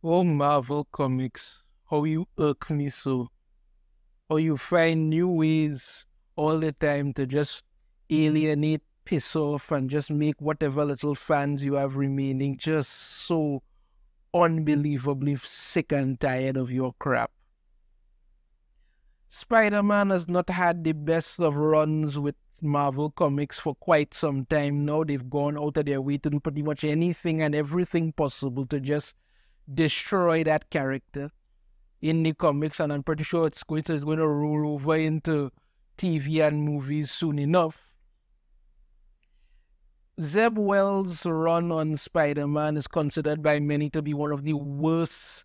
Oh, Marvel Comics, how you irk me so. How you find new ways all the time to just alienate, piss off, and just make whatever little fans you have remaining just so unbelievably sick and tired of your crap. Spider-Man has not had the best of runs with Marvel Comics for quite some time now. They've gone out of their way to do pretty much anything and everything possible to just destroy that character in the comics, and I'm pretty sure it's going to roll over into TV and movies soon enough. Zeb Wells' run on Spider-Man is considered by many to be one of the worst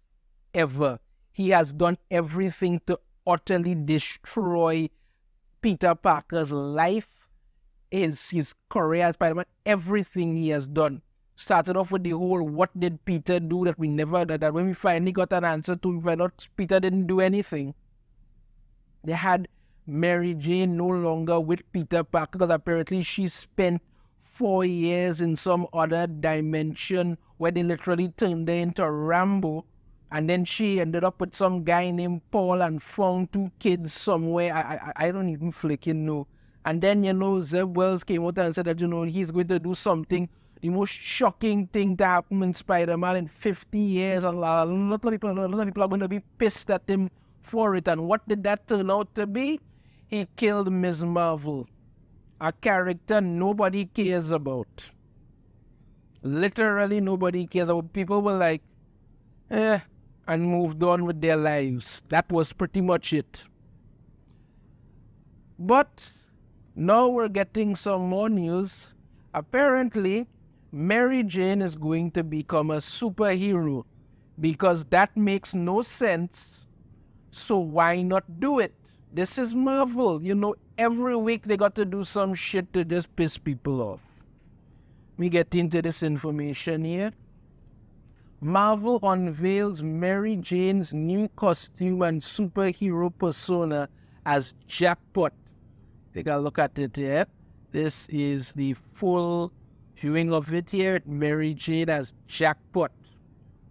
ever. He has done everything to utterly destroy Peter Parker's life, his career as Spider-Man, everything he has done. Started off with the whole what did Peter do that we never, that when we finally got an answer to, we found out Peter didn't do anything. They had Mary Jane no longer with Peter Parker because apparently she spent 4 years in some other dimension where they literally turned her into Rambo. And then she ended up with some guy named Paul and found two kids somewhere. I don't even flicking know. And then, Zeb Wells came out and said that, he's going to do something, the most shocking thing to happen in Spider-Man in 50 years. And a lot of people are going to be pissed at him for it. And what did that turn out to be? He killed Ms. Marvel, a character nobody cares about. Literally nobody cares about. People were like, and moved on with their lives. That was pretty much it. But now we're getting some more news. Apparently, Mary Jane is going to become a superhero because that makes no sense. So why not do it? This is Marvel. Every week they got to do some shit to just piss people off. We get into this information here. Marvel unveils Mary Jane's new costume and superhero persona as Jackpot. Take a look at it here. This is the full viewing of it here. Mary Jane as Jackpot.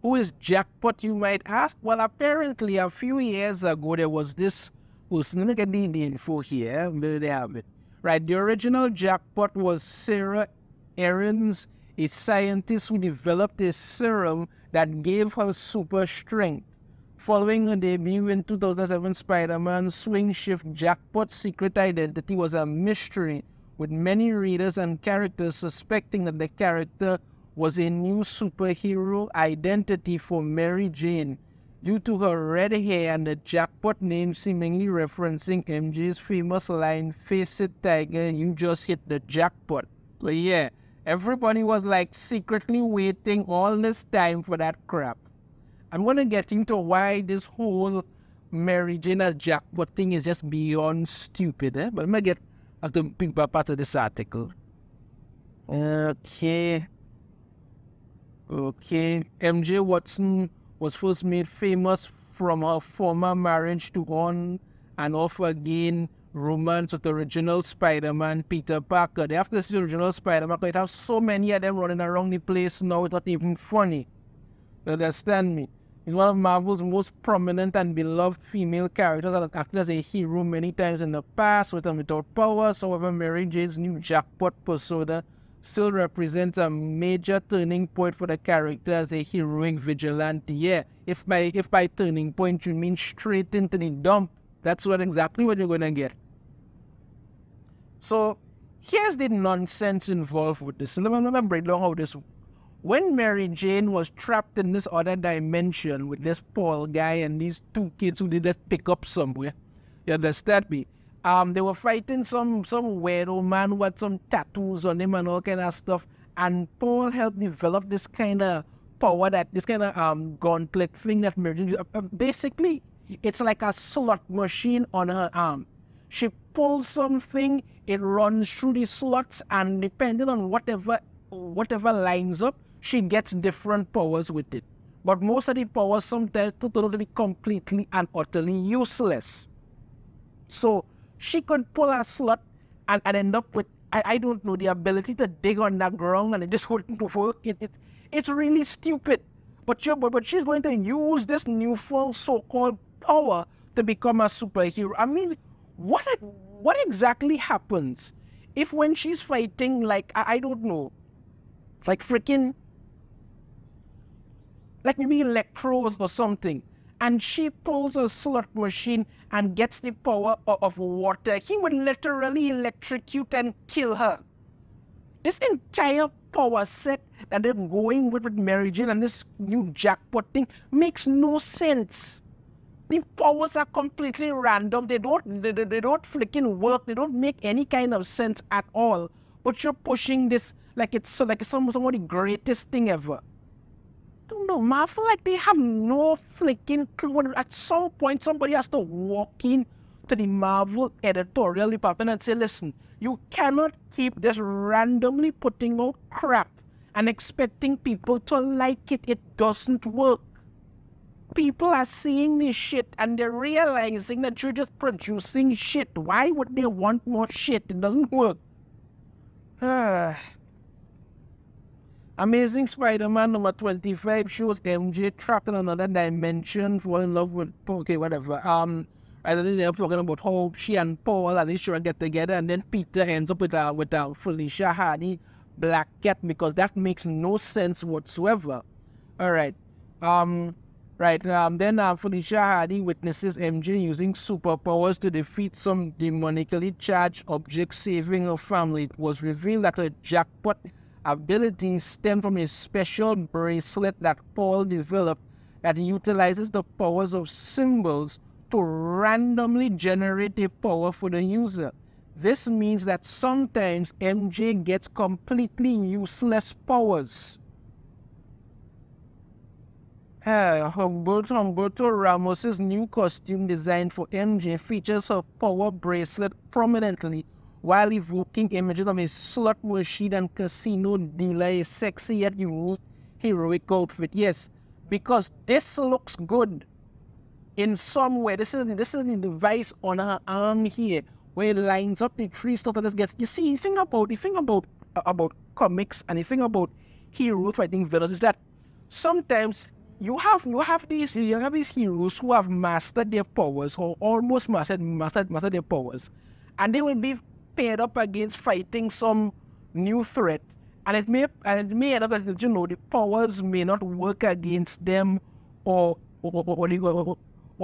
Who is Jackpot, you might ask? Well, apparently a few years ago there was this person. Let me get the info here. There they have it. Right, the original Jackpot was Sarah Aarons, a scientist who developed a serum that gave her super strength. Following her debut in 2007 Spider-Man Swing Shift, Jackpot's secret identity was a mystery, with many readers and characters suspecting that the character was a new superhero identity for Mary Jane, due to her red hair and the Jackpot name seemingly referencing MJ's famous line, "Face it, Tiger, you just hit the jackpot." But yeah, everybody was like secretly waiting all this time for that crap. I'm going to get into why this whole Mary Jane as Jackpot thing is just beyond stupid, but I'm going to get at the big part of this article. Okay. MJ Watson was first made famous from her former marriage to on and off again romance with the original Spider-Man, Peter Parker. They have to see the original Spider-Man because it has so many of them running around the place now, it's not even funny. You understand me? He's one of Marvel's most prominent and beloved female characters that has acted as a hero many times in the past with and without powers. However, Mary Jane's new Jackpot persona still represents a major turning point for the character as a heroic vigilante. Yeah, if by turning point you mean straight into the dump, that's exactly what you're going to get. So, here's the nonsense involved with this. Let me break down how this. When Mary Jane was trapped in this other dimension with this Paul guy and these two kids who did that pick up somewhere, you understand me? They were fighting some weirdo man who had some tattoos on him and all kind of stuff. And Paul helped develop this kind of power, this kind of gauntlet thing that Mary Jane, basically, it's like a slot machine on her arm. She pulls something, it runs through the slots, and depending on whatever lines up, she gets different powers with it. But most of the powers sometimes totally, completely, and utterly useless. So she could pull a slot and end up with, I don't know, the ability to dig on the ground and it just wouldn't work. It's really stupid. But she's going to use this newfound so-called power to become a superhero. I mean, what exactly happens if when she's fighting, like, I don't know, like freaking, like maybe electrodes or something, and she pulls a slot machine and gets the power of water, he would literally electrocute and kill her. This entire power set that they're going with Mary Jane and this new Jackpot thing makes no sense. The powers are completely random. They don't freaking work. They don't make any kind of sense at all. But you're pushing this like it's some of the greatest thing ever. I don't know, man. I feel like they have no freaking clue. At some point, somebody has to walk in to the Marvel editorial department and say, listen, you cannot keep just randomly putting out crap and expecting people to like it. It doesn't work. People are seeing this shit and they're realizing that you're just producing shit. Why would they want more shit? It doesn't work. Amazing Spider-Man number 25 shows MJ trapped in another dimension, fall in love with, okay, whatever. I think they're talking about how she and Paul and Ishura get together, and then Peter ends up with Felicia Hardy, Black Cat, because that makes no sense whatsoever. All right. Then Felicia Hardy witnesses MJ using superpowers to defeat some demonically charged object, saving her family. It was revealed that her Jackpot abilities stem from a special bracelet that Paul developed that utilizes the powers of symbols to randomly generate a power for the user. This means that sometimes MJ gets completely useless powers. Humberto Ramos's new costume design for MJ features her power bracelet prominently while evoking images of a slot machine and casino dealer, a sexy yet unique heroic outfit. Yes, because this looks good. In some way, this is the device on her arm here, where it lines up the three stuff that gets. You see, the thing about comics and the thing about heroes fighting villains is that sometimes you have these heroes who have mastered their powers or almost mastered their powers, and they will be paired up against fighting some new threat, and it may end up that, you know, the powers may not work against them, or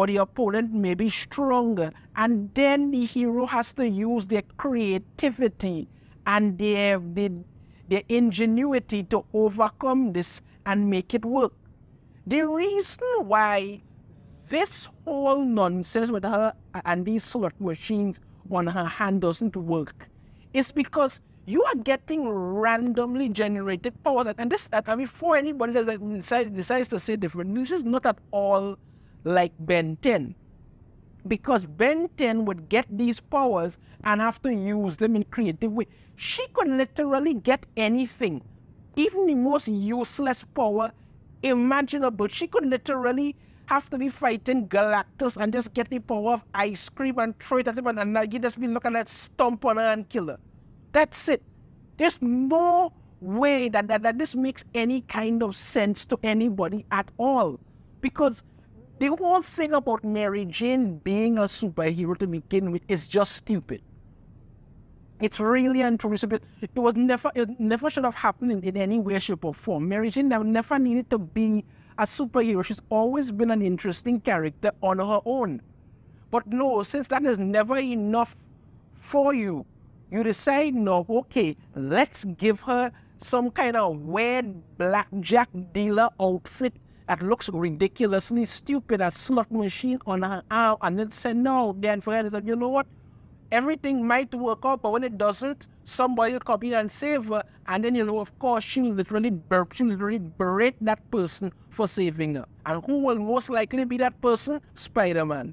the opponent may be stronger, and then the hero has to use their creativity and their ingenuity to overcome this and make it work. The reason why this whole nonsense with her and these slot machines on her hand doesn't work is because you are getting randomly generated powers. And this, I mean, for anybody that decides to say different, this is not at all like Ben 10. Because Ben 10 would get these powers and have to use them in creative way. She could literally get anything, even the most useless power imaginable. She could literally have to be fighting Galactus and just get the power of ice cream and throw it at him, and now you just be looking at stomp on her and kill her. That's it. There's no way that this makes any kind of sense to anybody at all. Because the whole thing about Mary Jane being a superhero to begin with is just stupid. It's really untrue. It never should have happened in any way, shape, or form. Mary Jane never needed to be a superhero. She's always been an interesting character on her own. But no, since that is never enough for you, you decide, no, okay, let's give her some kind of weird blackjack dealer outfit that looks ridiculously stupid, a slot machine on her arm, and then say, no, then forget it. You know what? Everything might work out, but when it doesn't, somebody will come in and save her, and then, you know, of course, she will literally berate that person for saving her. And who will most likely be that person? Spider-Man.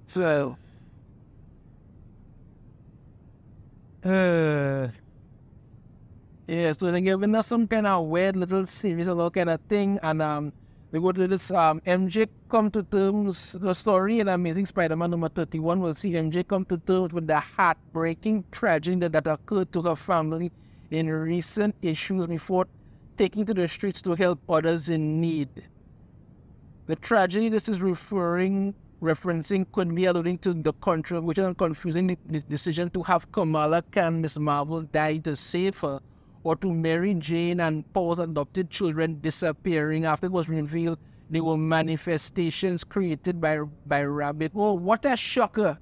So, yeah, so they're giving us some kind of weird little series, a little kind of thing, and we go to this MJ come to terms, the story in Amazing Spider-Man number 31. We'll see MJ come to terms with the heartbreaking tragedy that occurred to her family in recent issues before taking to the streets to help others in need. The tragedy this is referencing could be alluding to the controversial and confusing decision to have Kamala Khan, Miss Marvel, die to save her, or to Mary Jane and Paul's adopted children disappearing after it was revealed they were manifestations created by rabbit. Oh, what a shocker!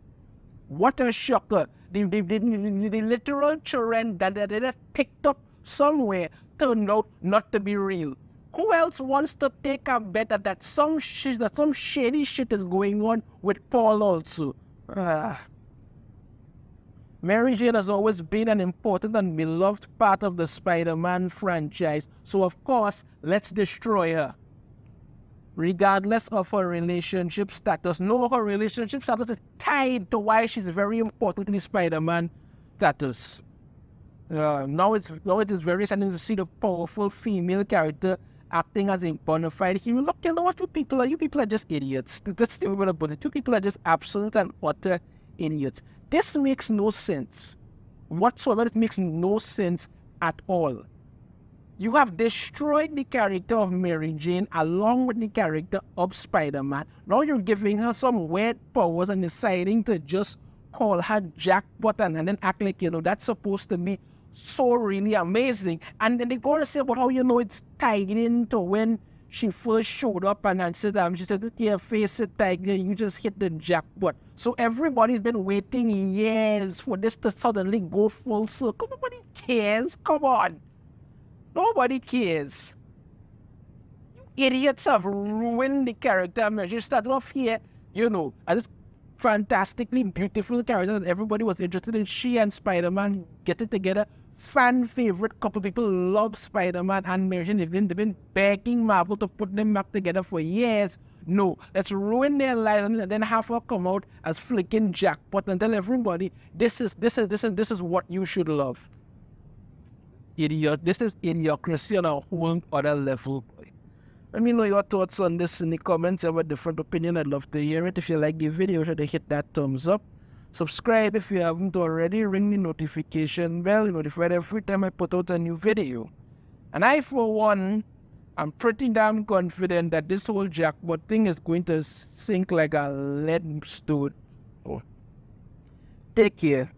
What a shocker! The literal children that they just picked up somewhere turned out not to be real. Who else wants to take a bet that some shady shit is going on with Paul also? Mary Jane has always been an important and beloved part of the Spider-Man franchise, so of course, let's destroy her. Regardless of her relationship status. No, her relationship status is tied to why she's very important in the Spider-Man status. Now it is very saddening to see the powerful female character acting as a bona fide hero. Look, you know what, you people are just idiots. That's the way about it. You people are just absolute and utter idiots. This makes no sense whatsoever. It makes no sense at all. You have destroyed the character of Mary Jane along with the character of Spider-Man. Now you're giving her some weird powers and deciding to just call her Jackpot and then act like, you know, that's supposed to be so really amazing. And then they go to say about how, you know, it's tied into when she first showed up and she said, yeah, face it, tiger, you just hit the jackpot. So everybody's been waiting years for this to suddenly go full circle. Nobody cares. Come on. Nobody cares. You idiots have ruined the character. You started off here, you know, as this fantastically beautiful character that everybody was interested in. She and Spider-Man getting together. Fan favorite couple. People love Spider-Man and Mary Jane. They've been begging Marvel to put them back together for years. No, let's ruin their lives and then have her come out as flicking Jackpot and tell everybody this is what you should love. Idiot. This is idiocracy on a whole other level, boy. Let me know your thoughts on this in the comments. I have a different opinion. I'd love to hear it. If you like the video, try to hit that thumbs up. Subscribe if you haven't already. Ring the notification bell. You're notified every time I put out a new video. And I, for one, I'm pretty damn confident that this whole Jackpot thing is going to sink like a lead stone. Take care.